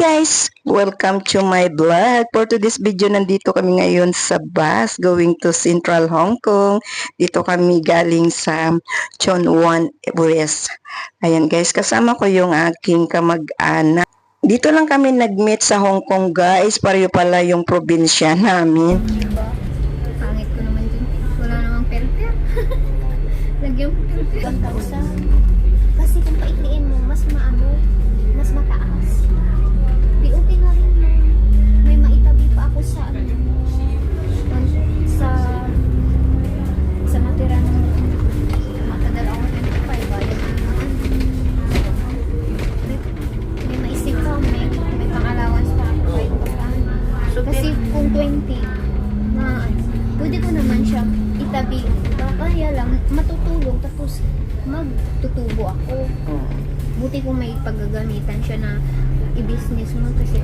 Guys, welcome to my vlog. For today's video, nandito kami ngayon sa bus going to Central Hong Kong. Dito kami galing sa Chon Wan West. Ayan guys, kasama ko yung aking kamag-anak. Dito lang kami nag-meet sa Hong Kong guys. Pareho pala yung probinsya namin. Diba? Pangit ko naman dun. Wala namang per-per. Lagyan mo per-per. 1,000. Kasi kung paikliin mo, mas maano, mas mataas. Di okay na rin yun. May maitabi pa ako sa ano, sa sa natira ng matadal ako 25. Bayad na naman. May maisip pa, may pang-allowance pa ako kahit pa paano. Kasi kung 20 na pwede ko naman siya itabi. Kaya lang matutulog tapos magtutubo ako. Buti kung may paggagamitan siya na i-business mo kasi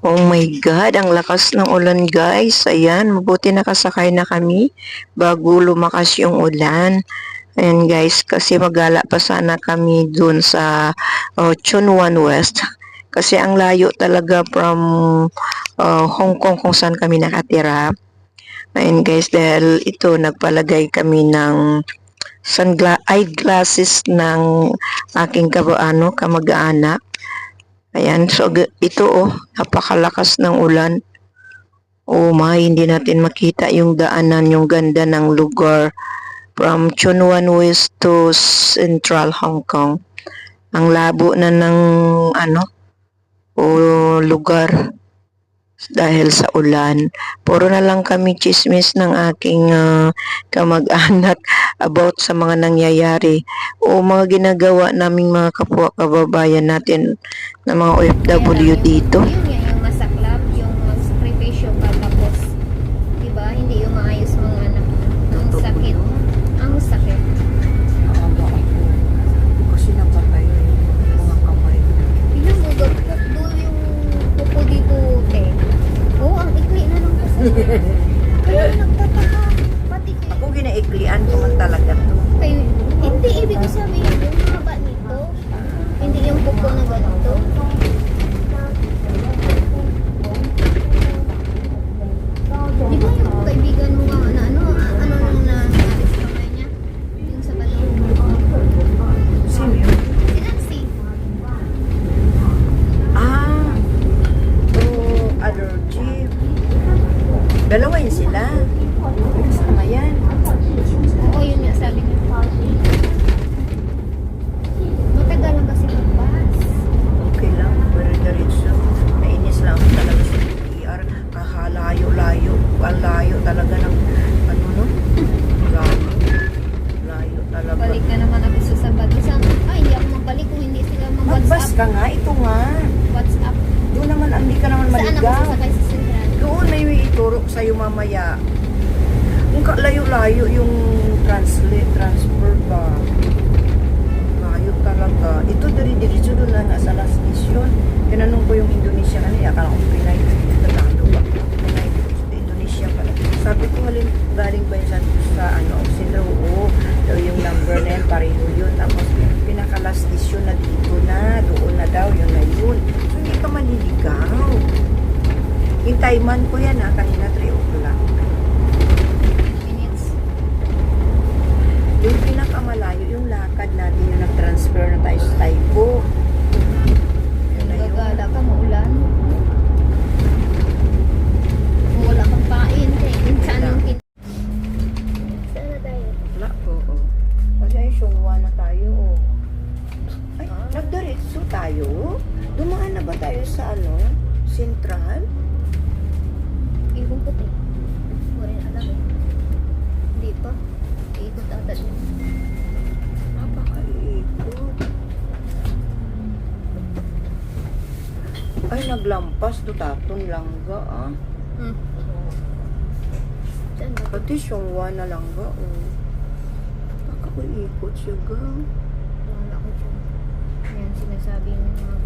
Oh my God, ang lakas ng ulan guys. Ayan, mabuti nakasakay na kami bago lumakas yung ulan. Ayan guys, kasi magala pa sana kami dun sa Chunwan West. Kasi ang layo talaga from Hong Kong kung saan kami nakatira. Ayan guys, dahil ito nagpalagay kami ng eyeglasses ng aking kamag-anak. Ayan, so ito napakalakas ng ulan. Oh my, hindi natin makita yung daanan, yung ganda ng lugar from Chunwan West to Central Hong Kong. Ang labo na ng lugar dahil sa ulan. Puro na lang kami chismis ng aking kamag-anak about sa mga nangyayari o mga ginagawa naming mga kapwa kababayan natin na mga OFW dito. Yun nga yung masaklap, yung magsakripisyo ka tapos, diba, hindi yung maayos mga anak. Ang sakit. Ang sakit. Naawa ako. Kasi napatay yung mga kamay. Pinagugap doon yung pupo dito, te. Oo, ang ikli na ng kasi. Kaya nagtataka. Pati kayo. Ako ginaiklian ko man talaga to. Kayo, hindi ibig sabihin yung haba nito. Hindi yung pupo na ganito. Di ba yung kaibigan mo nga na ano nang nangyari sa kamay niya? Yung sa balong. Sino yun? Si Nancy. To allergy. Dalawa yun sila. Sama yan. Oo, yun nga sabi niya. Matagal lang kasi magpas. Okay lang, pero diretso. Nainis lang ako talaga sa ER. Layo-layo. Ang layo talaga ng layo talaga. Balik na naman ako sa Sabado. Hindi ako magbalik kung hindi sila Magbas mag-WhatsApp. ka nga, ito nga. WhatsApp. Doon naman, hindi ka naman Saan ako maligaw. sasakay sa Central? Doon may ituro sa'yo mamaya. Kung layo-layo yung transfer ba. Layo talaga. Ito dire-diretso doon na nga sa last mission. Tinanong ko yung Indonesia kanina. Akala ko Pinay. Tatalo ba? Pinay. Indonesia pala. Sabi ko galing ba yun sa Oxygen? Oo. Daw yung number na yun. Pareho yun. Tapos pinaka-last mission na dito na. Doon na daw. Yun na yun. So hindi ka maniligaw. Hintay man ko yan kanina 3 o'clock. Minutes. Yung pinakamalayo, yung lakad natin, yung nag-transfer na tayo sa Taipo. Yun na yun. Gagala ka, maulan. Kung wala kang pain, saan yung Saan na tayo? Wala po, Kasi ay Shongwa na tayo, Ay, nagdiretso tayo? Dumaan na ba tayo sa Central? Ibong puti. Hindi ko rin alam eh. Hindi pa. Iikot ata siya. Napaka-ikot. Ay, naglampas do taton langga, Saan ba? Pati Shongwa na langga, Nakaka-ikot siya, Wala ko dyan. Yan, sinasabi yung mga...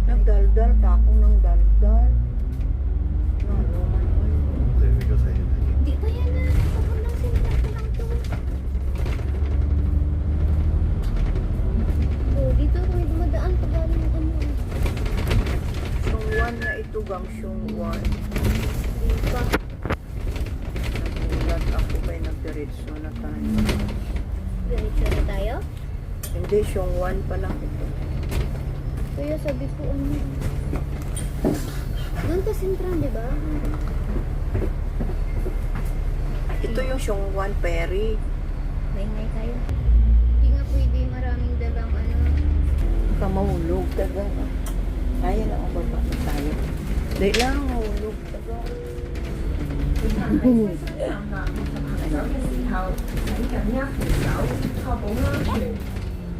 Nagdaldal pa akong ng daldal. Hindi pa yan na. Kapag lang sinilak ko lang to. Oh, dito kami dumadaan pag galing yung Shongwan na ito, Shongwan. Hindi pa. Nagulat ako kay nagdiretso na tayo. Diretso na tayo? Hindi, Shongwan pa lang ito. Kaya sabi ko, doon ka Sentral, di ba? Ito yung Shongwan Ferry. Maingay tayo. Hindi nga pwede maraming dalang Kamahulog, taga. Kaya lang ang baba na tayo. Dahil lang, mahulog, taga.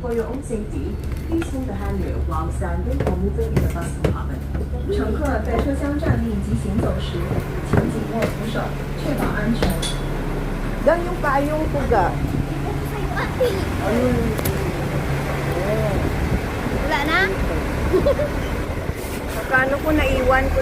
貨用4指低空的汉语往3位公飞的 bus compartment。乘客在车厢站立及行走时，请紧握扶手，确保安全。 Dan yung payong puga. Wala na? Akano ko naiwan ko